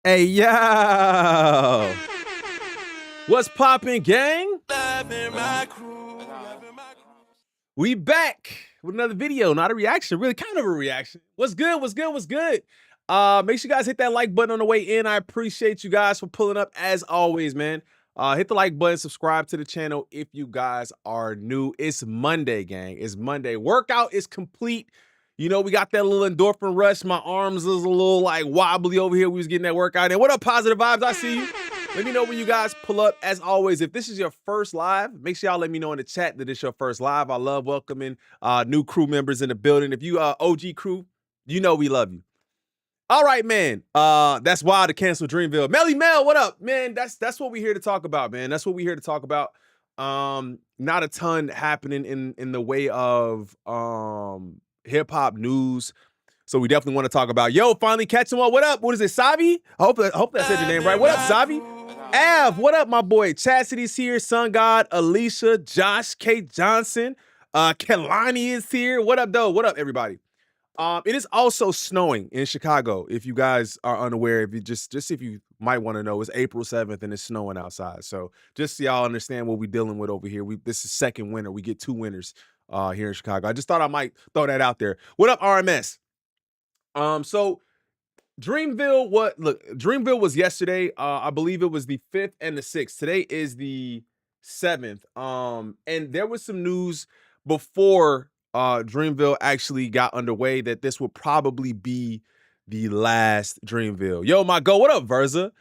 Hey, yo! What's poppin', gang? We back with another video, not a reaction, really kind of a reaction. What's good, what's good, what's good? Make sure you guys hit that like button on the way in. I appreciate you guys for pulling up as always, man. Hit the like button, subscribe to the channel if you guys are new. It's Monday, gang. It's Monday. Workout is complete. You know, we got that little endorphin rush. My arms is a little like wobbly over here. We was getting that workout in. What up, Positive Vibes? I see you. Let me know when you guys pull up. As always, if this is your first live, make sure y'all let me know in the chat that it's your first live. I love welcoming new crew members in the building. If you OG crew, you know we love you. All right, man. That's wild to cancel Dreamville. Melly Mel, what up, man? That's what we're here to talk about, man. That's what we're here to talk about. Not a ton happening in the way of hip hop news. So we definitely want to talk about. Yo, finally catching one. What up? What is it, Savi? I hope that said your name right. What up, Savi? Av, what up, my boy? Chastity's here. Sun God, Alicia, Josh, Kate Johnson, Kelani is here. What up, though? What up, everybody? It is also snowing in Chicago. If you guys are unaware, if you just if you might want to know, it's April 7th and it's snowing outside. So just so y'all understand what we're dealing with over here. This is second winter. We get two winters here in Chicago. I just thought I might throw that out there. What up, RMS? So Dreamville, Dreamville was yesterday. I believe it was the 5th and the 6th. Today is the 7th. And there was some news before Dreamville actually got underway that this will probably be the last Dreamville. Yo, my go, what up, Verza?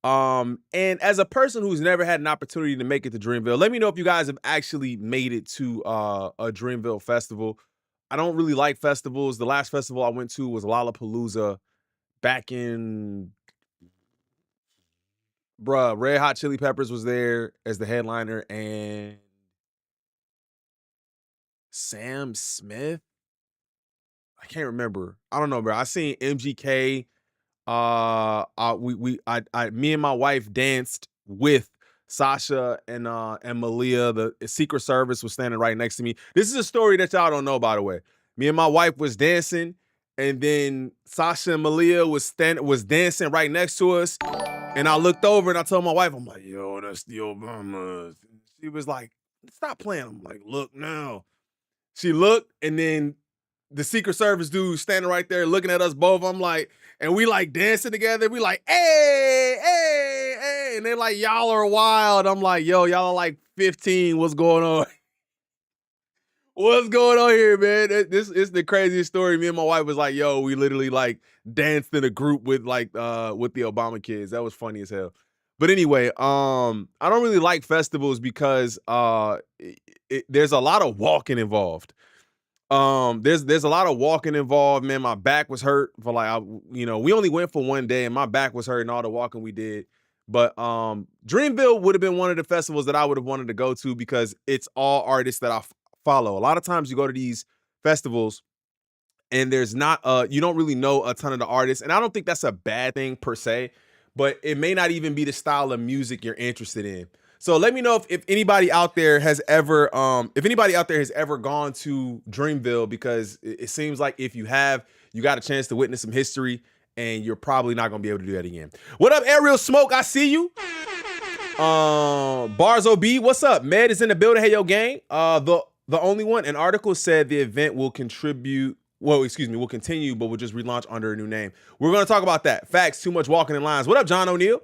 And as a person who's never had an opportunity to make it to Dreamville, let me know if you guys have actually made it to a Dreamville festival. I don't really like festivals. The last festival I went to was Lollapalooza back in, Red Hot Chili Peppers was there as the headliner, and Sam Smith. I can't remember. I don't know, bro. I seen MGK. Me and my wife danced with Sasha and Malia. The Secret Service was standing right next to me. This is a story that y'all don't know, by the way. Me and my wife was dancing, and then Sasha and Malia was dancing right next to us. And I looked over and I told my wife, I'm like, yo, that's the Obama. She was like, stop playing. I'm like, look now. She looked, and then the Secret Service dude standing right there looking at us both. I'm like, and we like dancing together. We like, hey, hey, hey. And they're like, y'all are wild. I'm like, yo, y'all are like 15. What's going on? What's going on here, man? This is the craziest story. Me and my wife was like, yo, we literally like danced in a group with the Obama kids. That was funny as hell. But anyway, I don't really like festivals because there's a lot of walking involved. There's a lot of walking involved, man. My back was hurt for we only went for one day and my back was hurt and all the walking we did. But Dreamville would have been one of the festivals that I would have wanted to go to because it's all artists that I follow. A lot of times you go to these festivals and there's not you don't really know a ton of the artists, and I don't think that's a bad thing per se, but it may not even be the style of music you're interested in. So let me know if anybody out there has ever gone to Dreamville, because it seems like if you have, you got a chance to witness some history, and you're probably not gonna be able to do that again. What up, Ariel Smoke? I see you. Bars OB, what's up? Med is in the building. Hey, yo, gang. The only one. An article said the event will continue, but will just relaunch under a new name. We're gonna talk about that. Facts. Too much walking in lines. What up, John O'Neill?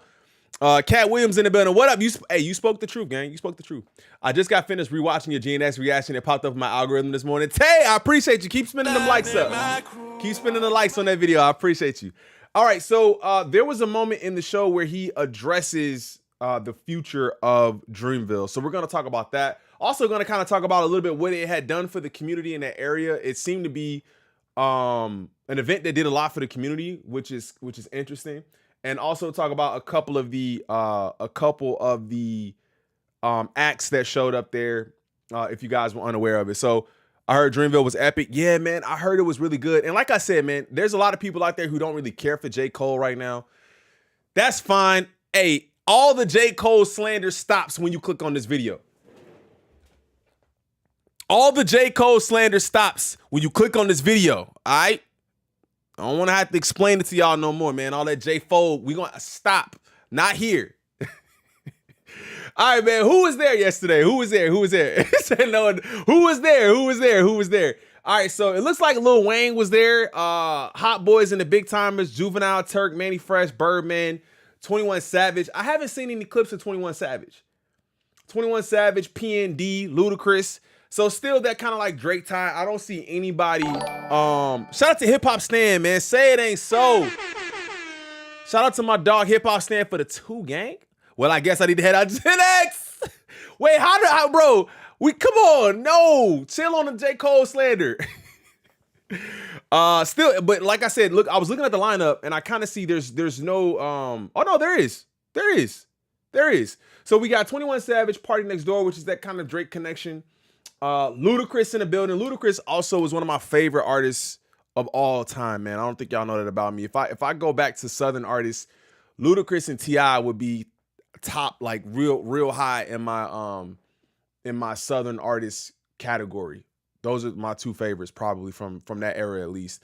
Cat Williams in the building. What up? You spoke the truth, gang. You spoke the truth. I just got finished rewatching your GNX reaction. It popped up in my algorithm this morning. Tay, I appreciate you. Keep spinning them likes up. Keep spinning the likes on that video. I appreciate you. All right, so there was a moment in the show where he addresses the future of Dreamville. So we're going to talk about that. Also going to kind of talk about a little bit what it had done for the community in that area. It seemed to be an event that did a lot for the community, which is interesting. And also talk about a couple of the acts that showed up there, if you guys were unaware of it. So I heard Dreamville was epic. Yeah, man, I heard it was really good. And like I said, man, there's a lot of people out there who don't really care for J.Cole right now. That's fine. Hey, all the J.Cole slander stops when you click on this video. All the J.Cole slander stops when you click on this video, all right? I don't want to have to explain it to y'all no more, man. All that J.Cole, we gonna stop. Not here. All right, man. Who was there yesterday? Who was there? Who was there? No, who was there? Who was there? Who was there? All right, so it looks like Lil Wayne was there. Hot Boys and the Big Timers, Juvenile, Turk, Manny Fresh, Birdman, 21 Savage. I haven't seen any clips of 21 Savage. 21 Savage, PND, Ludacris. So still that kind of like Drake time. I don't see anybody. Shout out to Hip Hop Stan, man. Say it ain't so. Shout out to my dog Hip Hop Stan for the 2 gang. Well, I guess I need to head out to 10X. Wait, bro? Come on, no, chill on the J. Cole slander. Still, but like I said, look, I was looking at the lineup and I kind of see there's no, oh no, there is. So we got 21 Savage, Party Next Door, which is that kind of Drake connection. Ludacris in the building. Ludacris also is one of my favorite artists of all time, man. I don't think y'all know that about me. If I go back to Southern artists, Ludacris and T.I. would be top, like real high in my Southern artist category. Those are my 2 favorites, probably from that era at least.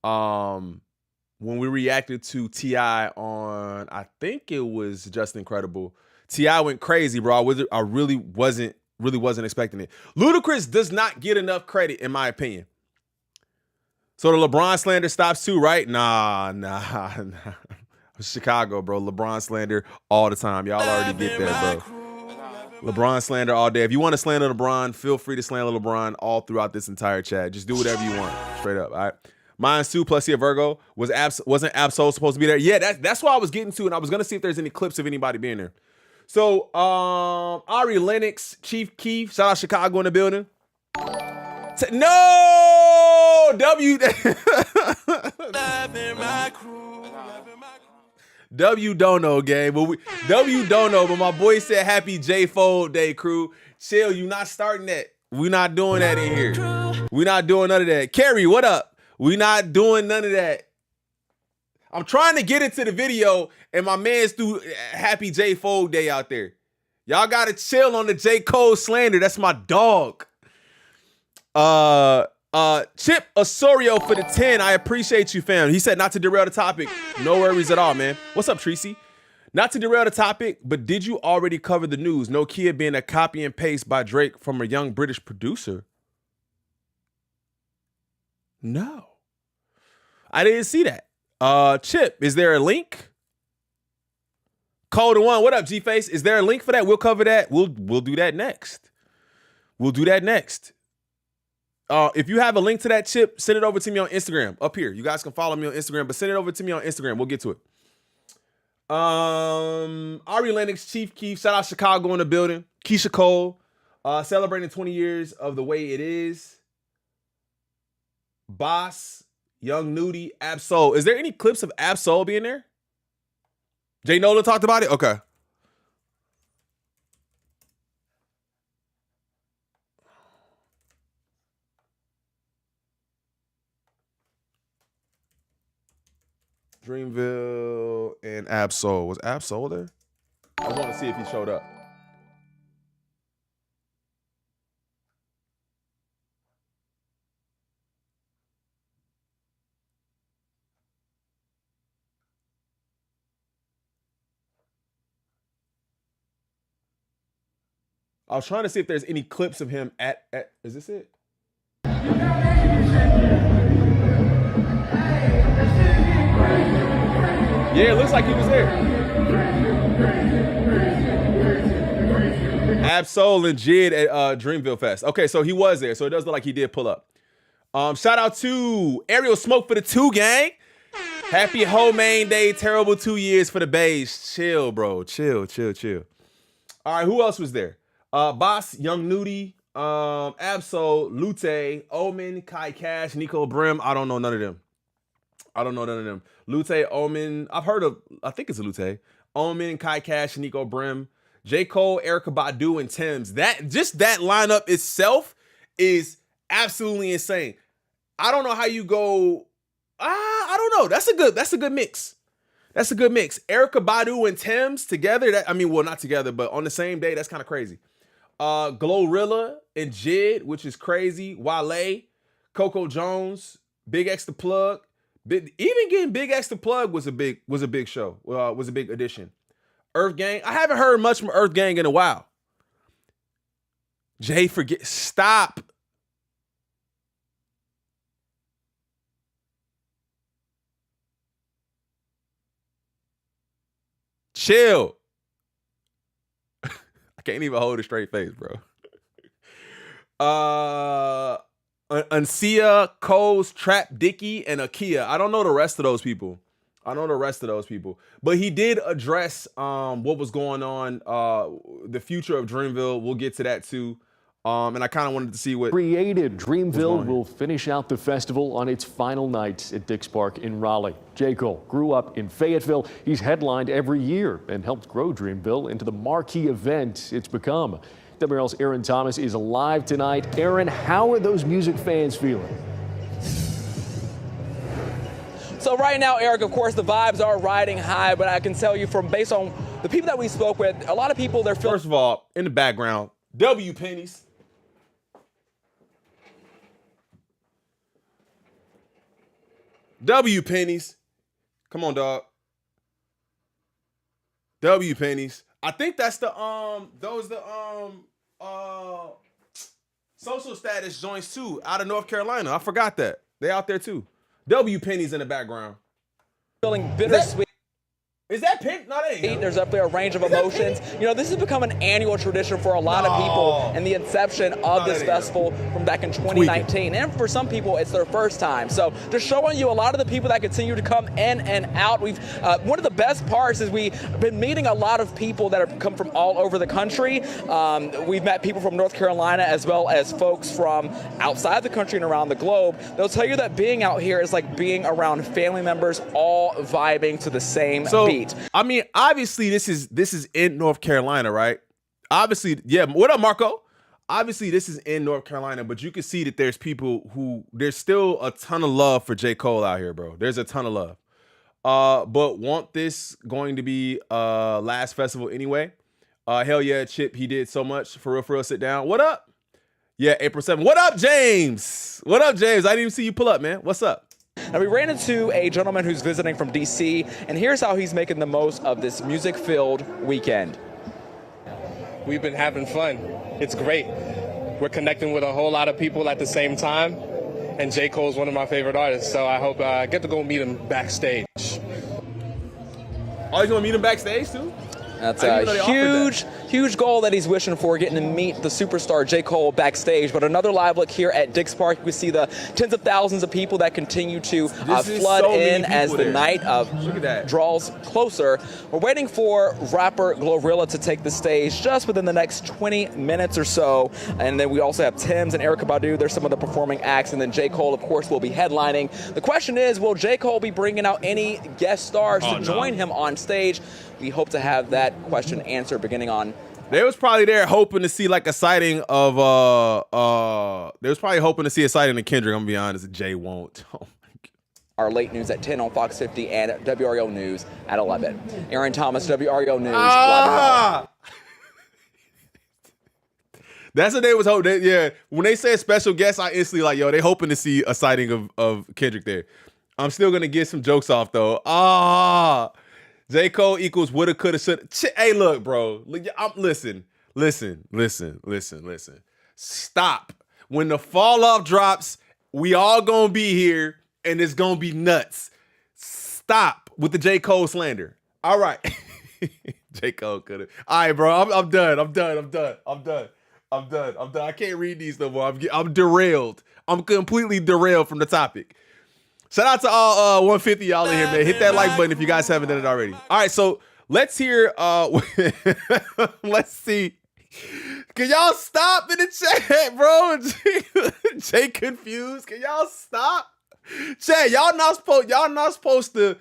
When we reacted to T.I. on, I think it was Just Incredible, T.I. went crazy, bro. I really wasn't expecting it. Ludacris does not get enough credit, in my opinion. So the LeBron slander stops too, right? Nah. Chicago, bro. LeBron slander all the time. Y'all already get that, bro. LeBron slander all day. If you want to slander LeBron, feel free to slander LeBron all throughout this entire chat. Just do whatever you want. Straight up, all right? Mine's 2 plus here, Virgo. Wasn't Absol supposed to be there? Yeah, that's what I was getting to, and I was going to see if there's any clips of anybody being there. So, Ari Lennox, Chief Keef, shout out Chicago in the building. No! W don't know, gang. But W don't know, but my boy said happy J-Fold Day, crew. Chill, you not starting that. We not doing that in here. We not doing none of that. Carrie, what up? We not doing none of that. I'm trying to get into the video, and my man's threw happy J-Fold Day out there. Y'all gotta chill on the J. Cole slander. That's my dog. Chip Osorio for the 10. I appreciate you, fam. He said not to derail the topic. No worries at all, man. What's up, Tracy? Not to derail the topic, but did you already cover the news? Nokia being a copy and paste by Drake from a young British producer. No. I didn't see that. Chip, is there a link? Code one. What up, G-Face? Is there a link for that? We'll cover that. We'll do that next. We'll do that next. If you have a link to that, Chip, send it over to me on Instagram. Up here. You guys can follow me on Instagram, but send it over to me on Instagram. We'll get to it. Ari Lennox, Chief Keef, shout out Chicago in the building. Keisha Cole, celebrating 20 years of The Way It Is. Boss, Young Nudie, Absol. Is there any clips of Absol being there? Jay Nola talked about it? Okay. Dreamville and Absol. Was Absol there? I want to see if he showed up. I was trying to see if there's any clips of him at is this it? Yeah, it looks like he was there. Absol and Jid at Dreamville Fest. Okay, so he was there. So it does look like he did pull up. Shout out to Ariel Smoke for the 2 gang. Happy Homemade Day. Terrible 2 years for the Bays. Chill, bro. Chill. All right, who else was there? Boss, Young Nudie, Absol, Lute, Omen, Kai Cash, Nico Brim. I don't know none of them. Lute, Omen. I've heard of, I think it's a Lute. Omen, Kai Cash, Nico Brim. J. Cole, Erykah Badu, and Tim's. That lineup itself is absolutely insane. I don't know how you go. I don't know. That's a good mix. Erykah Badu and Tim's together. Well, not together, but on the same day. That's kind of crazy. Glorilla and Jid, which is crazy. Wale, Coco Jones, Big X the Plug, Even getting Big X to plug was a big show. Was a big addition. Earth Gang. I haven't heard much from Earth Gang in a while. Jay, stop. Chill. I can't even hold a straight face, bro. Uncia, Coles, Trap Dicky, and Akia. I don't know the rest of those people. But he did address what was going on, the future of Dreamville. We'll get to that too. And I kind of wanted to see what created. Dreamville will finish out the festival on its final night at Dix Park in Raleigh. J.Cole grew up in Fayetteville. He's headlined every year and helped grow Dreamville into the marquee event it's become. WRL's Aaron Thomas is live tonight. Aaron, how are those music fans feeling? So right now, Eric, of course, the vibes are riding high, but I can tell you from based on the people that we spoke with, a lot of people, they're feeling. First of all, in the background, W pennies. W pennies. Come on, dog. W pennies. I think that's the social status joints too out of North Carolina. I forgot that. They out there too. W pennies in the background. Feeling bittersweet. Is that pink? No, that ain't. There's definitely a range of emotions. You know, this has become an annual tradition for a lot of people and the inception of this festival from back in 2019. And for some people, it's their first time. So just showing you a lot of the people that continue to come in and out. We've one of the best parts is we've been meeting a lot of people that have come from all over the country. We've met people from North Carolina as well as folks from outside the country and around the globe. They'll tell you that being out here is like being around family members all vibing to the same beat. I mean, obviously this is in North Carolina, right? Obviously, yeah. What up, Marco? Obviously, this is in North Carolina, but you can see that there's still a ton of love for J. Cole out here, bro. There's a ton of love. But want this going to be last festival anyway? Hell yeah, Chip. He did so much. For real, sit down. What up? Yeah, April 7th. What up, James? What up, James? I didn't even see you pull up, man. What's up? Now, we ran into a gentleman who's visiting from D.C., and here's how he's making the most of this music-filled weekend. We've been having fun. It's great. We're connecting with a whole lot of people at the same time, and J. Cole's one of my favorite artists, so I hope I get to go meet him backstage. Oh, you gonna meet him backstage, too? That's a huge goal that he's wishing for, getting to meet the superstar J. Cole backstage. But another live look here at Dix Park. You can see the tens of thousands of people that continue to flood in as the night draws closer. We're waiting for rapper Glorilla to take the stage just within the next 20 minutes or so. And then we also have Tim's and Erykah Badu. There's some of the performing acts. And then J. Cole, of course, will be headlining. The question is, will J. Cole be bringing out any guest stars to join him on stage? We hope to have that question answered beginning on. They was probably there hoping to see like a sighting of they was probably hoping to see a sighting of Kendrick. I'm gonna be honest, Jay won't. Oh my God. Our late news at 10 on Fox 50 and WREO News at 11. Aaron Thomas, WREO News. That's what they was hoping. Yeah, when they said special guest, I instantly like, yo, they hoping to see a sighting of Kendrick there. I'm still gonna get some jokes off though. J. Cole equals woulda, coulda, shoulda. Hey, look, bro. Listen. Stop. When the fall off drops, we all gonna be here, and it's gonna be nuts. Stop with the J. Cole slander. All right. J. Cole coulda. All right, bro. I'm done. I can't read these no more. I'm derailed. I'm completely derailed from the topic. Shout out to all 150 y'all in here, man. Hit that like button if you guys haven't done it already. All right, so let's hear, let's see. Can y'all stop in the chat, bro? Jay confused. Can y'all stop? Chat, y'all not supposed to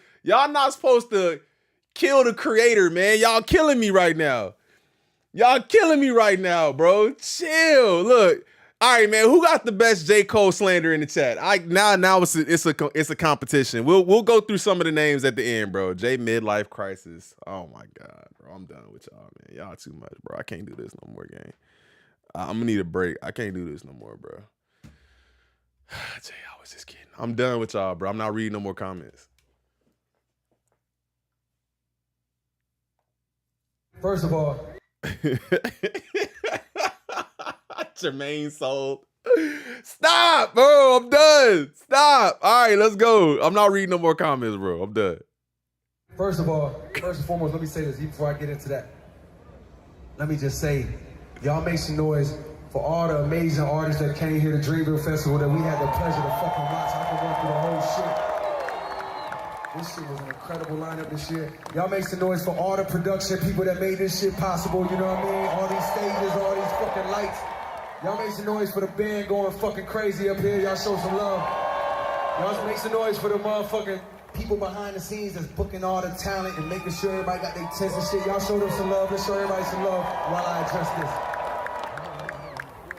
kill the creator, man. Y'all killing me right now. Bro. Chill. Look. All right, man. Who got the best J. Cole slander in the chat? Now it's a competition. We'll go through some of the names at the end, bro. J Midlife Crisis. Oh my God, bro. I'm done with y'all, man. Y'all too much, bro. I can't do this no more, gang. I'm gonna need a break. I can't do this no more, bro. Jay, I was just kidding. I'm done with y'all, bro. I'm not reading no more comments. First of all, Jermaine sold. Stop, bro. I'm done. Stop. All right, let's go. I'm not reading no more comments, bro. I'm done. First and foremost, let me say this before I get into that. Let me just say, y'all make some noise for all the amazing artists that came here to Dreamville Festival that we had the pleasure to fucking watch. I can run through the whole shit. This shit was an incredible lineup this year. Y'all make some noise for all the production people that made this shit possible, you know what I mean? All these stages, all these fucking lights. Y'all make some noise for the band going fucking crazy up here. Y'all show some love. Y'all make some noise for the motherfucking people behind the scenes that's booking all the talent and making sure everybody got their tents and shit. Y'all show them some love. Let's show everybody some love while I address this.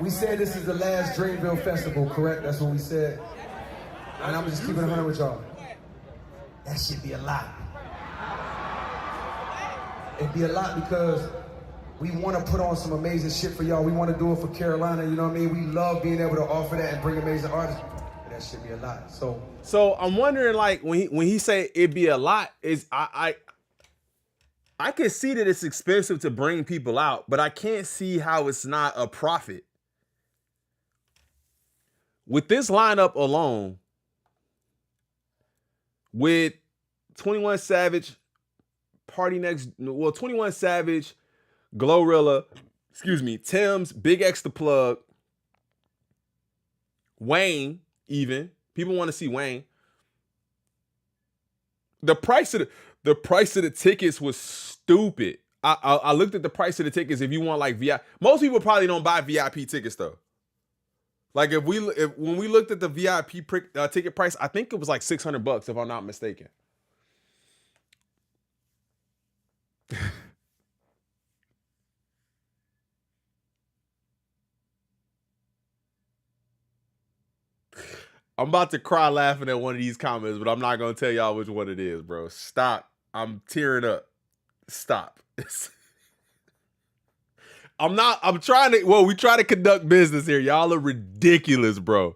We said this is the last Dreamville Festival, correct? That's what we said. And I'm just keeping it 100 with y'all. That should be a lot. It'd be a lot because we want to put on some amazing shit for y'all. We want to do it for Carolina, you know what I mean? We love being able to offer that and bring amazing artists. But that should be a lot. So I'm wondering, like, when he say it'd be a lot, is I can see that it's expensive to bring people out, but I can't see how it's not a profit. With this lineup alone, with 21 Savage, 21 Savage, Glorilla, Tim's, Big X the Plug, Wayne, even. People want to see Wayne. The price of the tickets was stupid. I looked at the price of the tickets. If you want like VIP, most people probably don't buy VIP tickets though. Like when we looked at the VIP ticket price, I think it was like $600 if I'm not mistaken. I'm about to cry laughing at one of these comments, but I'm not going to tell y'all which one it is, bro. Stop. I'm tearing up. Stop. I'm trying to, we try to conduct business here. Y'all are ridiculous, bro.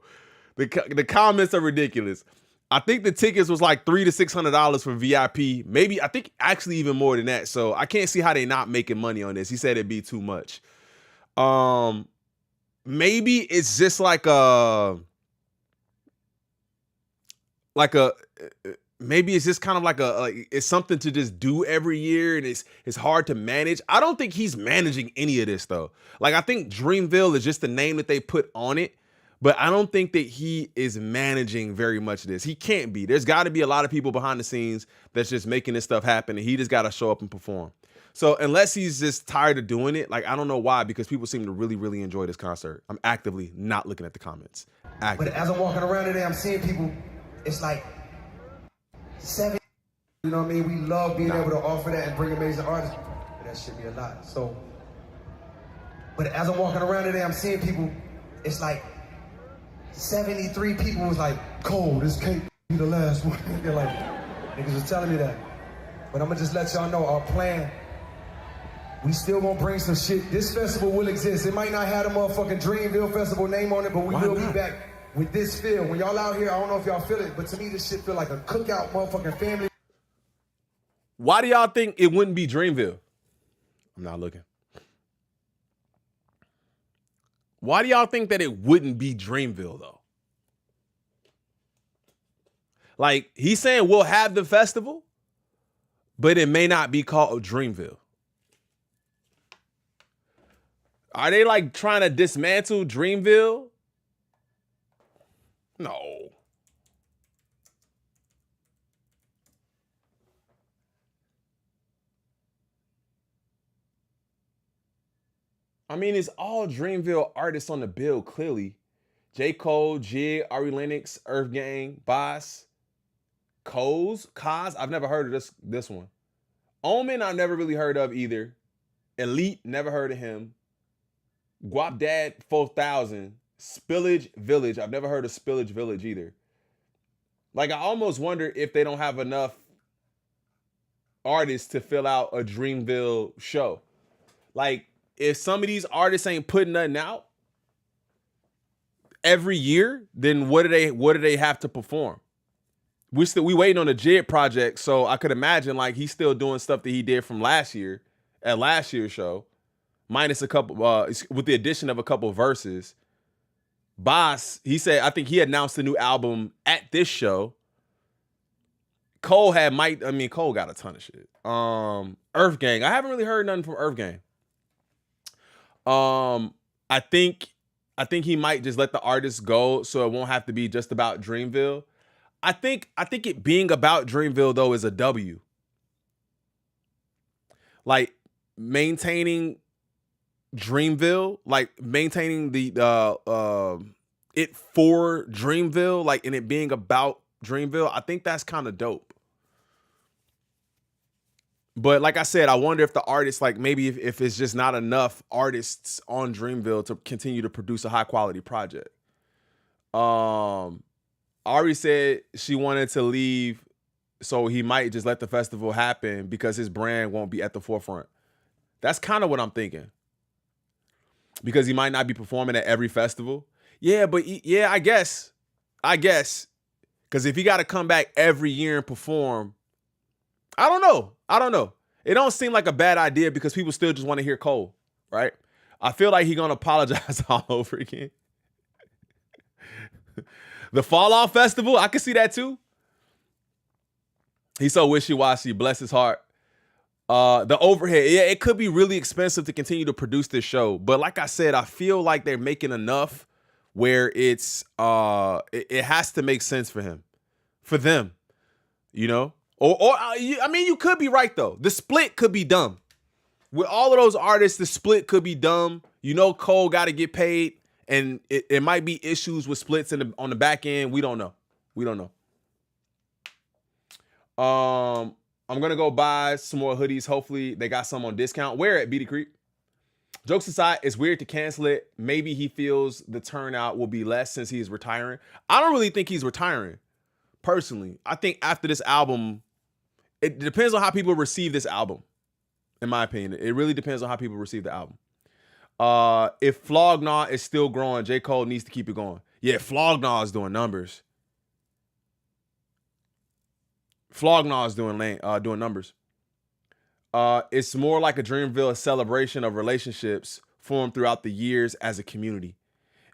The comments are ridiculous. I think the tickets was like $300 to $600 for VIP. Maybe, I think actually even more than that. So I can't see how they not making money on this. He said it'd be too much. Maybe it's just maybe it's just kind of like it's something to just do every year, and it's hard to manage. I don't think he's managing any of this though. Like, I think Dreamville is just the name that they put on it, but I don't think that he is managing very much of this. He can't be. There's got to be a lot of people behind the scenes that's just making this stuff happen, and he just got to show up and perform. So unless he's just tired of doing it, like, I don't know why, because people seem to really, really enjoy this concert. I'm actively not looking at the comments. But as I'm walking around today, I'm seeing people, it's like 7, you know what I mean? We love being able to offer that and bring amazing artists. But that should be a lot. But as I'm walking around today, I'm seeing people, it's like 73 people was like, Cole, this can't be the last one. They're like, niggas was telling me that. But I'm gonna just let y'all know our plan. We still gonna bring some shit. This festival will exist. It might not have the motherfucking Dreamville Festival name on it, but we will be back with this feel. When y'all out here, I don't know if y'all feel it, but to me this shit feel like a cookout motherfucking family. Why do y'all think it wouldn't be Dreamville? I'm not looking. Why do y'all think that it wouldn't be Dreamville though? Like, he's saying we'll have the festival, but it may not be called Dreamville. Are they like trying to dismantle Dreamville? No. I mean, it's all Dreamville artists on the bill, clearly. J.Cole, Jig, Ari Lennox, Earth Gang, Boss, Kaz. I've never heard of this one. Omen, I've never really heard of either. Elite, never heard of him. Guap Dad 4000. Spillage Village. I've never heard of Spillage Village either. Like, I almost wonder if they don't have enough artists to fill out a Dreamville show. Like, if some of these artists ain't putting nothing out, every year, then what do they have to perform? We waiting on the JID project, so I could imagine like he's still doing stuff that he did from last year at last year's show, minus a couple with the addition of a couple verses. Boss, he said, I think he announced a new album at this show. Cole got a ton of shit. Earth Gang, I haven't really heard nothing from Earth Gang. I think he might just let the artists go so it won't have to be just about Dreamville. I think it being about Dreamville though is a W. Like maintaining Dreamville, like maintaining the it for Dreamville, like and it being about Dreamville, I think that's kind of dope. But like I said, I wonder if the artists, like maybe if it's just not enough artists on Dreamville to continue to produce a high quality project. Ari said she wanted to leave, so he might just let the festival happen because his brand won't be at the forefront. That's kind of what I'm thinking. Because he might not be performing at every festival. Yeah, but yeah, I guess. Because if he got to come back every year and perform, I don't know. It don't seem like a bad idea because people still just want to hear Cole, right? I feel like he's going to apologize all over again. The Fall Off Festival, I can see that too. He's so wishy-washy, bless his heart. The overhead, yeah, it could be really expensive to continue to produce this show. But like I said, I feel like they're making enough where it's it has to make sense for them, you know? I mean, you could be right though. The split could be dumb. With all of those artists, the split could be dumb. You know, Cole got to get paid, and it might be issues with splits on the back end. We don't know. I'm gonna go buy some more hoodies. Hopefully, they got some on discount. Where at Beatty Creek? Jokes aside, it's weird to cancel it. Maybe he feels the turnout will be less since he's retiring. I don't really think he's retiring, personally. I think after this album, it depends on how people receive this album. In my opinion, it really depends on how people receive the album. If Flog Gnaw is still growing, J. Cole needs to keep it going. Yeah, Flog Gnaw is doing numbers. Flog Gnaw is doing numbers. It's more like a Dreamville celebration of relationships formed throughout the years as a community.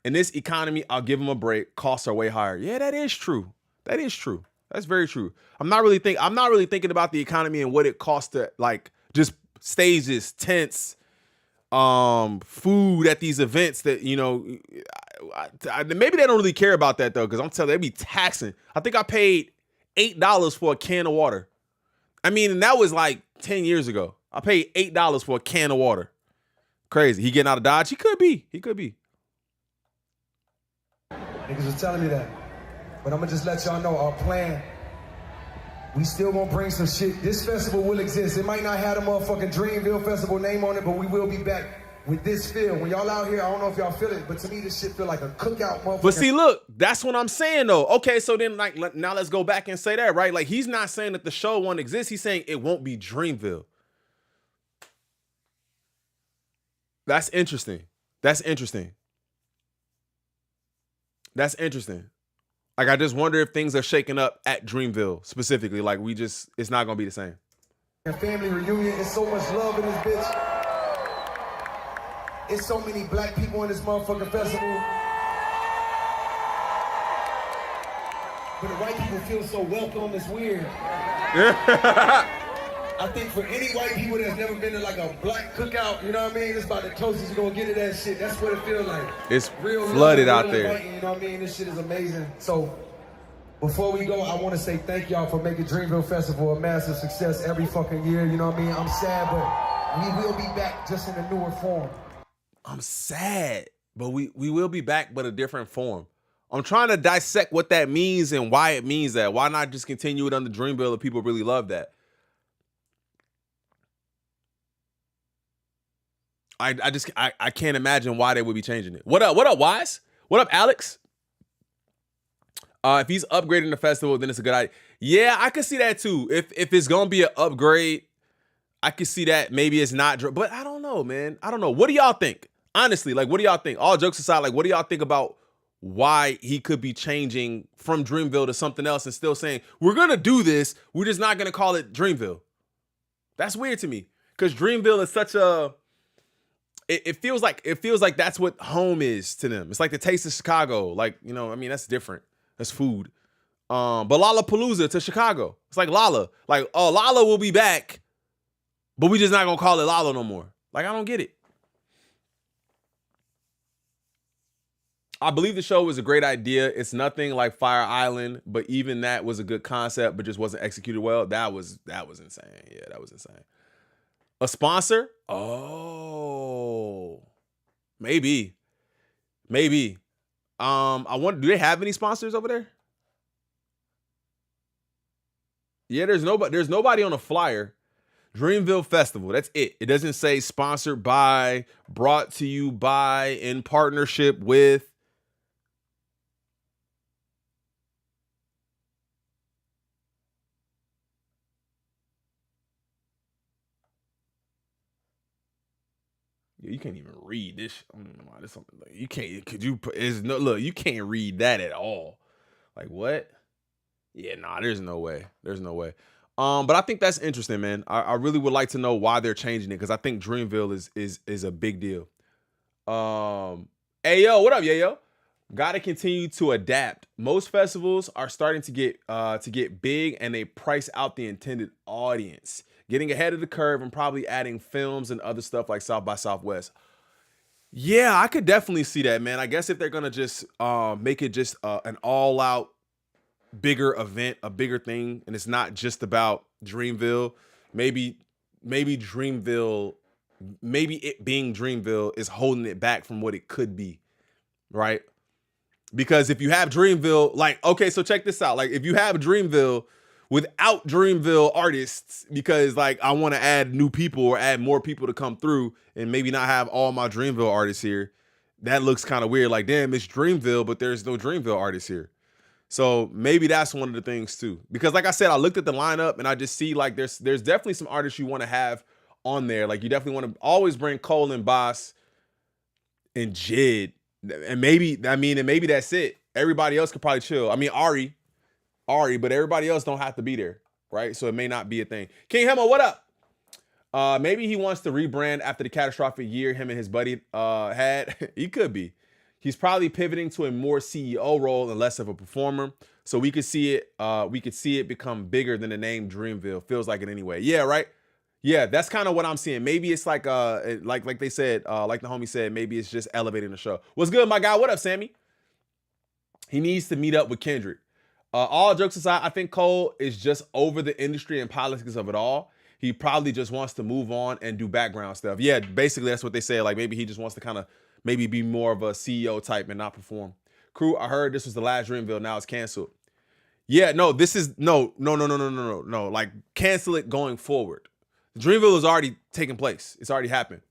In this economy, I'll give them a break. Costs are way higher. Yeah, that is true. That's very true. I'm not really thinking about the economy and what it costs to like just stages, tents, food at these events that, you know, maybe they don't really care about that though, because I'm telling you, they be taxing. I think I paid $8 for a can of water. I mean, and that was like 10 years ago. I paid $8 for a can of water. Crazy. He getting out of Dodge? He could be. Niggas was telling me that. But I'm gonna just let y'all know our plan. We still gonna bring some shit. This festival will exist. It might not have the motherfucking Dreamville Festival name on it, but we will be back with this feel. When y'all out here, I don't know if y'all feel it, but to me, this shit feel like a cookout motherfucker. But see, look, that's what I'm saying though. Okay, so then like now let's go back and say that, right? Like he's not saying that the show won't exist. He's saying it won't be Dreamville. That's interesting. Like, I just wonder if things are shaking up at Dreamville specifically. Like, it's not going to be the same. Family reunion, there's so much love in this bitch. It's so many black people in this motherfucking festival. But the white people feel so welcome, it's weird. I think for any white people that's never been to like a black cookout, you know what I mean? It's about the closest you're gonna get to that shit. That's what it feels like. It's real flooded love, out there. Inviting, you know what I mean? This shit is amazing. So before we go, I want to say thank y'all for making Dreamville Festival a massive success every fucking year. You know what I mean? I'm sad, but we will be back just in a newer form. I'm sad, but we will be back, but a different form. I'm trying to dissect what that means and why it means that. Why not just continue it under Dreamville if people really love that? I can't imagine why they would be changing it. What up, Wise? What up, Alex? If he's upgrading the festival, then it's a good idea. Yeah, I could see that too. If it's gonna be an upgrade, I could see that. Maybe it's not, but I don't know, man. I don't know. What do y'all think? Honestly, like, what do y'all think? All jokes aside, like, what do y'all think about why he could be changing from Dreamville to something else and still saying, we're going to do this. We're just not going to call it Dreamville. That's weird to me because Dreamville is such a, it feels like that's what home is to them. It's like the taste of Chicago. Like, you know, I mean, that's different. That's food. But Lollapalooza to Chicago. It's like Lala. Like, oh, Lala will be back, but we just not going to call it Lala no more. Like, I don't get it. I believe the show was a great idea. It's nothing like Fire Island, but even that was a good concept, but just wasn't executed well. That was insane. Yeah, that was insane. A sponsor? Oh, maybe. I wonder, do they have any sponsors over there? Yeah, there's nobody on the flyer. Dreamville Festival. That's it. It doesn't say sponsored by, brought to you by, in partnership with. You can't even read this. I don't know why this something like you can't. Could you? Is no look. You can't read that at all. Like what? Yeah, nah. There's no way. There's no way. But I think that's interesting, man. I really would like to know why they're changing it because I think Dreamville is a big deal. Hey yo, what up, yo? Got to continue to adapt. Most festivals are starting to get big and they price out the intended audience, getting ahead of the curve and probably adding films and other stuff like South by Southwest. Yeah, I could definitely see that, man. I guess if they're gonna just make it just an all-out bigger event, a bigger thing, and it's not just about Dreamville, maybe Dreamville, maybe it being Dreamville is holding it back from what it could be, right? Because if you have Dreamville, like, okay, so check this out. Like, if you have Dreamville without Dreamville artists, because like I want to add new people or add more people to come through and maybe not have all my Dreamville artists here, that looks kind of weird. Like, damn, it's Dreamville, but there's no Dreamville artists here. So maybe that's one of the things too. Because like I said, I looked at the lineup and I just see like there's definitely some artists you want to have on there. Like you definitely want to always bring Cole and Boss and Jid. And maybe that's it. Everybody else could probably chill. I mean, Ari, but everybody else don't have to be there, right? So it may not be a thing. King Hemo, what up? Maybe he wants to rebrand after the catastrophic year him and his buddy had. He could be. He's probably pivoting to a more CEO role and less of a performer. So we could see it. We could see it become bigger than the name Dreamville. Feels like it anyway. Yeah, right. Yeah, that's kind of what I'm seeing. Maybe it's like like they said, like the homie said, maybe it's just elevating the show. What's good, my guy? What up, Sammy? He needs to meet up with Kendrick. All jokes aside, I think Cole is just over the industry and politics of it all. He probably just wants to move on and do background stuff. Yeah, basically that's what they say. Like maybe he just wants to kind of maybe be more of a CEO type and not perform. Crew, I heard this was the last Dreamville. Now it's canceled. Yeah, no, this is no. Like cancel it going forward. Dreamville is already taking place. It's already happened.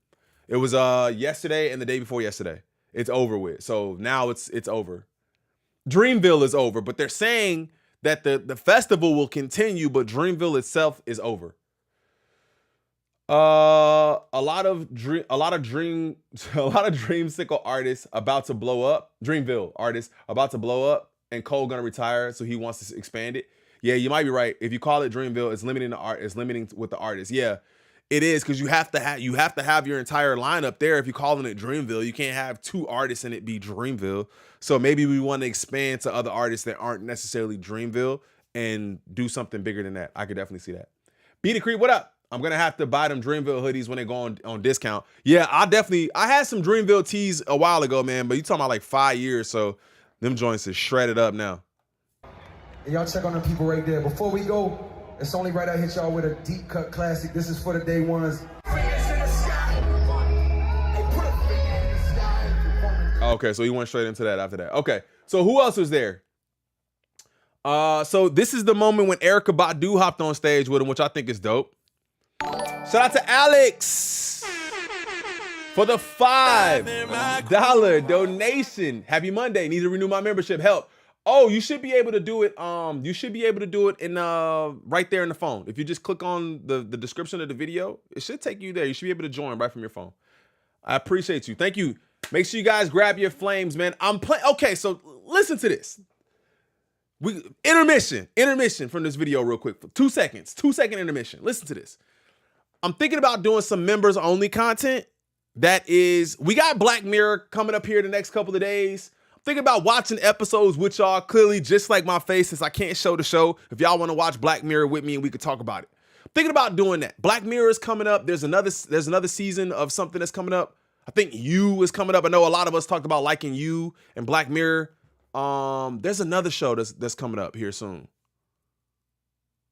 It was yesterday and the day before yesterday. It's over with. So now it's over. Dreamville is over, but they're saying that the festival will continue, but Dreamville itself is over. A lot of Dreamsicle artists about to blow up. Dreamville artists about to blow up, and Cole gonna retire, so he wants to expand it. Yeah, you might be right. If you call it Dreamville, it's limiting the art. It's limiting with the artists. Yeah, it is because you have to have your entire lineup there. If you're calling it Dreamville, you can't have two artists and it be Dreamville. So maybe we want to expand to other artists that aren't necessarily Dreamville and do something bigger than that. I could definitely see that. Be the Creep, what up? I'm gonna have to buy them Dreamville hoodies when they go on discount. Yeah, I had some Dreamville tees a while ago, man, but you talking about like 5 years, so them joints is shredded up now. And y'all check on them people right there. Before we go, it's only right I hit y'all with a deep cut classic. This is for the day ones. Okay, so you went straight into that after that. Okay, so who else was there? So this is the moment when Erykah Badu hopped on stage with him, which I think is dope. Shout out to Alex for the $5 donation. Happy Monday. Need to renew my membership. Help. Oh, you should be able to do it. You should be able to do it in right there in the phone. If you just click on the description of the video, it should take you there. You should be able to join right from your phone. I appreciate you. Thank you. Make sure you guys grab your flames, man. Okay, so listen to this. Intermission from this video real quick. For 2 seconds. 2-second intermission. Listen to this. I'm thinking about doing some members only content. We got Black Mirror coming up here the next couple of days. I'm thinking about watching episodes with y'all, clearly just like my face, since I can't show the show. If y'all want to watch Black Mirror with me and we could talk about it. I'm thinking about doing that. Black Mirror is coming up. There's another season of something that's coming up. I think You is coming up. I know a lot of us talked about liking You and Black Mirror. There's another show that's coming up here soon.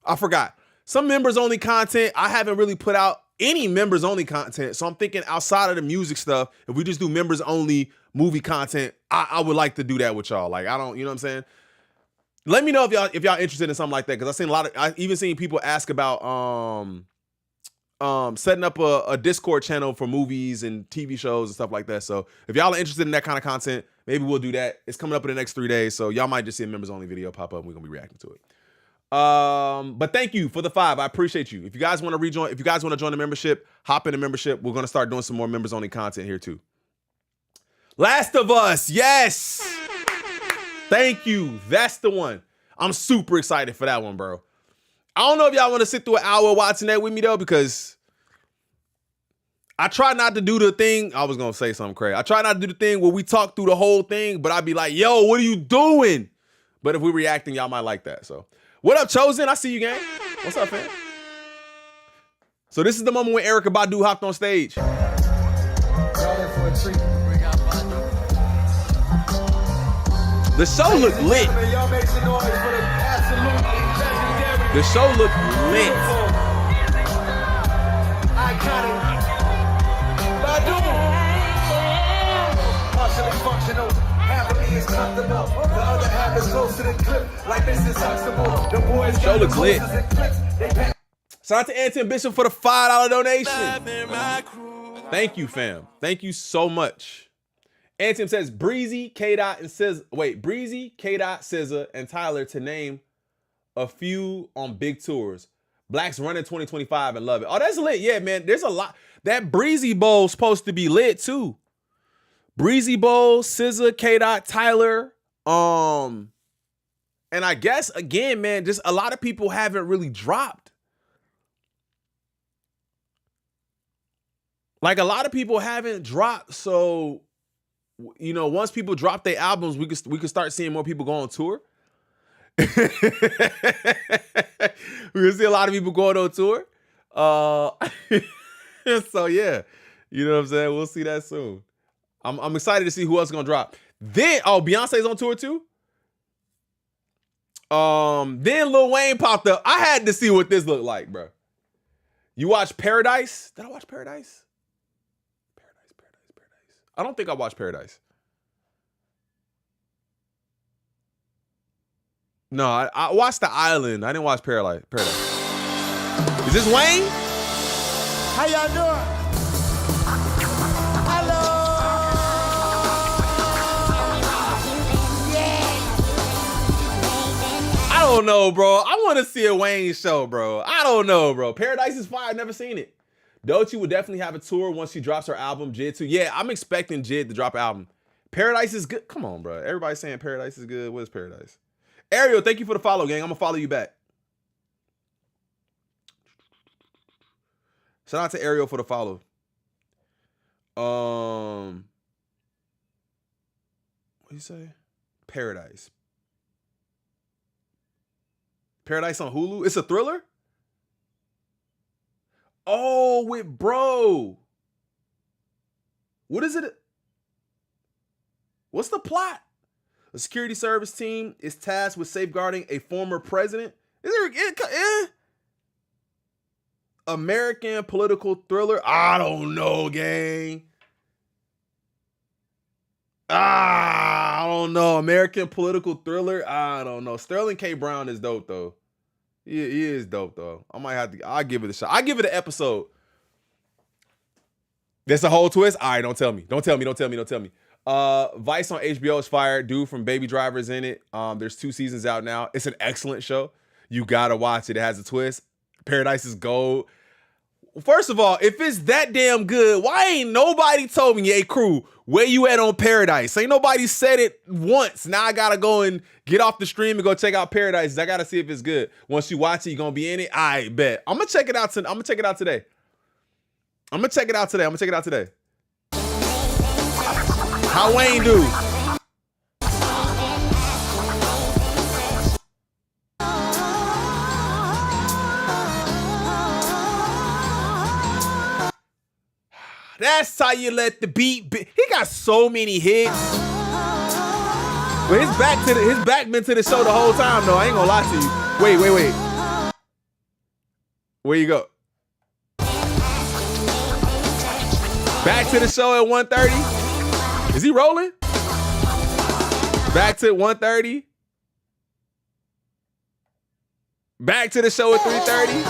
I forgot. Some members only content. I haven't really put out any members only content. So I'm thinking outside of the music stuff, if we just do members only movie content, I would like to do that with y'all. Like, you know what I'm saying? Let me know if y'all interested in something like that. Cause I've even seen people ask about, setting up a Discord channel for movies and TV shows and stuff like that. So if y'all are interested in that kind of content, maybe we'll do that. It's coming up in the next 3 days. So y'all might just see a members only video pop up and we're going to be reacting to it. But thank you for the 5. I appreciate you. If you guys want to rejoin, if you guys want to join the membership, hop in the membership. We're going to start doing some more members only content here too. Last of Us. Yes. Thank you. That's the one. I'm super excited for that one, bro. I don't know if y'all want to sit through an hour watching that with me though, because I try not to do the thing. I was going to say something crazy. I try not to do the thing where we talk through the whole thing, but I'd be like, yo, what are you doing? But if we're reacting, y'all might like that. So what up, Chosen? I see you, gang. What's up, fam? So this is the moment when Erykah Badu hopped on stage. Y'all in for a treat. The show looked lit. Y'all make some noise for the absolute legendary. The show looked lit. Iconic. Badu. Partially functional. Half of me is comfortable. The other half is close to the clip. Like this is huxtable. The boys Show got looks the lit. closest clips. They pack. Shout out to Anton Bishop for the $5 donation. Thank you, fam. Thank you so much. Anton says Breezy, K-Dot, and SZA. Breezy, K-Dot, SZA, and Tyler to name a few on big tours. Black's running 2025 and love it. Oh, that's lit. Yeah, man. There's a lot. That Breezy Bowl's supposed to be lit too. Breezy Bowl, SZA, K-Dot, Tyler. And I guess again, man, just a lot of people haven't really dropped. Like a lot of people haven't dropped, so you know, once people drop their albums, we could start seeing more people go on tour. We can see a lot of people going on tour. So yeah, you know what I'm saying? We'll see that soon. I'm excited to see who else is gonna drop. Then Beyonce's on tour too. Then Lil Wayne popped up. I had to see what this looked like, bro. You watched Paradise? Did I watch Paradise? I don't think I watched Paradise. No, I watched The Island. I didn't watch Paradise. Is this Wayne? How y'all doing? Hello. I don't know, bro. I want to see a Wayne show, bro. I don't know, bro. Paradise is fire. I've never seen it. Doechii would definitely have a tour once she drops her album. Jid too. Yeah, I'm expecting Jid to drop an album. Paradise is good. Come on, bro. Everybody's saying Paradise is good. What is Paradise? Ariel, thank you for the follow, gang. I'm gonna follow you back. Shout out to Ariel for the follow. What do you say? Paradise. Paradise on Hulu. It's a thriller? Oh, with Bro. What is it? What's the plot? A security service team is tasked with safeguarding a former president. Is there American political thriller? I don't know, gang. I don't know. American political thriller? I don't know. Sterling K. Brown is dope, though. He is dope, though. I'll give it a shot. I'll give it an episode. There's a whole twist? All right, don't tell me. Don't tell me. Vice on HBO is fire. Dude from Baby Driver is in it. There's 2 seasons out now. It's an excellent show. You gotta watch it. It has a twist. Paradise is gold. First of all, if it's that damn good, why ain't nobody told me, hey, crew, where you at on Paradise? Ain't nobody said it once. Now I gotta go and get off the stream and go check out Paradise. I gotta see if it's good. Once you watch it, you gonna be in it? I bet. I'm gonna check it out today. I'm gonna check it out today. How Wayne do? That's how you let the beat be. He got so many hits. But his back been to the show the whole time, though. I ain't gonna lie to you. Wait. Where you go? Back to the show at 1:30. Is he rolling? Back to 1:30. Back to the show at 3:30.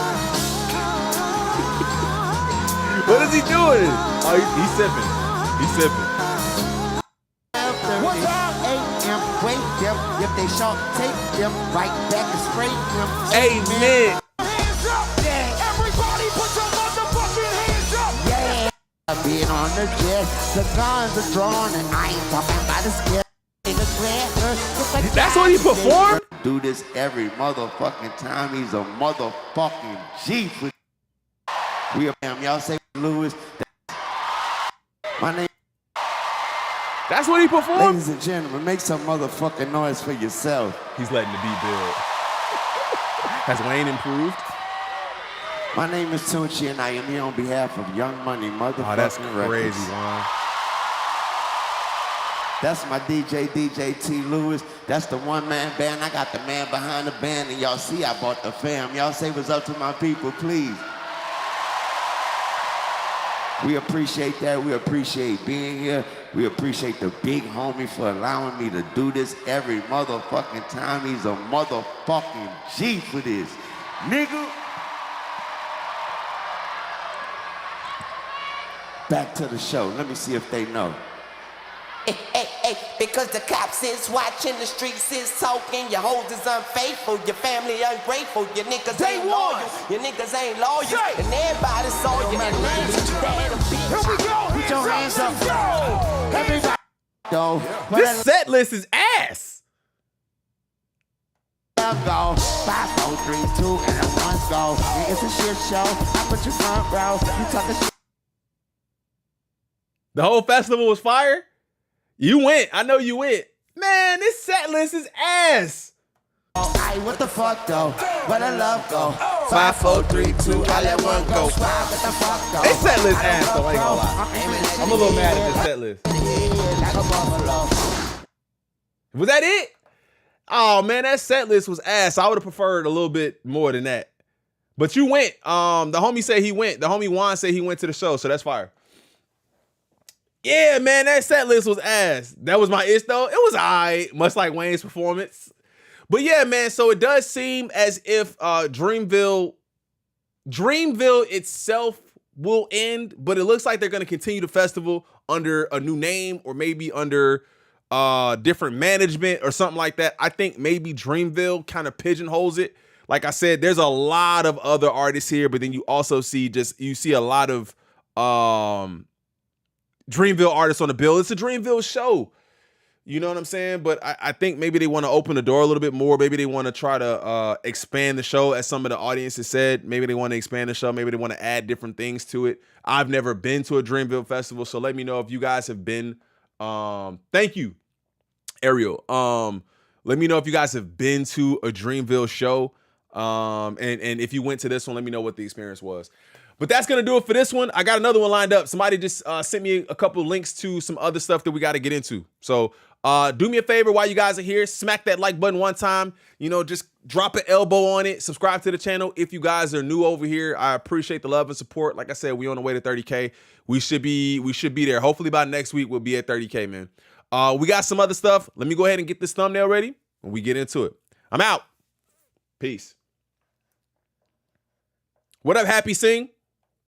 What is he doing? Oh, he's sipping. What's up? A.M. Wake them. If they short, take them right back and spray them. Amen. Hands up. Yeah. Everybody put your motherfucking hands up. Yeah. Being on the jet, the guns are drawn, and I ain't talking about the skill. That's what he performed? Do this every motherfucking time. He's a motherfucking G. We are y'all say Lewis. My name. That's what he performed? Ladies and gentlemen, make some motherfucking noise for yourself. He's letting the beat build. Has Wayne improved? My name is Tunchi, and I am here on behalf of Young Money motherfucking Oh, that's Records. crazy, Juan. That's my DJ T. Lewis. That's the one-man band. I got the man behind the band, and y'all see I bought the fam. Y'all say what's up to my people, please. We appreciate that. We appreciate being here. We appreciate the big homie for allowing me to do this every motherfucking time. He's a motherfucking G for this. Nigga. Back to the show. Let me see if they know. Hey, because the cops is watching, the streets is talking, your hoes is unfaithful, your family ungrateful, your niggas ain't loyal, your niggas ain't loyal, and everybody saw you, and now you dead a bitch. Here we go. Put your hands up. Everybody. Go. This set list is ass. Go. 5, 4, 3, 2, and 1 go. It's a shit show. I put your front row. You talking shit. The whole festival was fire? You went. I know you went. Man, this set list is ass. Oh, aye, what the fuck though? Where the love go? 5, 4, 3, 2, I let 1 go. What the fuck though? This set list ass, though. I ain't gonna lie. I'm a little mad at this set list. Was that it? Oh man, that set list was ass. I would have preferred a little bit more than that. But you went. The homie said he went. The homie Juan said he went to the show, so that's fire. Yeah, man, that set list was ass. That was my ish though. It was alright, much like Wayne's performance. But yeah, man, so it does seem as if Dreamville itself will end, but it looks like they're going to continue the festival under a new name or maybe under different management or something like that. I think maybe Dreamville kind of pigeonholes it. Like I said, there's a lot of other artists here, but then you also see a lot of Dreamville artists on the bill. It's a Dreamville show. You know what I'm saying? But I think maybe they want to open the door a little bit more. Maybe they want to try to expand the show, as some of the audiences said. Maybe they want to expand the show. Maybe they want to add different things to it. I've never been to a Dreamville festival, so let me know if you guys have been. Thank you, Ariel. Let me know if you guys have been to a Dreamville show. And if you went to this one, let me know what the experience was. But that's going to do it for this one. I got another one lined up. Somebody just sent me a couple of links to some other stuff that we got to get into. So do me a favor while you guys are here. Smack that like button one time. You know, just drop an elbow on it. Subscribe to the channel. If you guys are new over here, I appreciate the love and support. Like I said, we on the way to 30K. We should be there. Hopefully by next week, we'll be at 30K, man. We got some other stuff. Let me go ahead and get this thumbnail ready when we get into it. I'm out. Peace. What up, Happy Sing?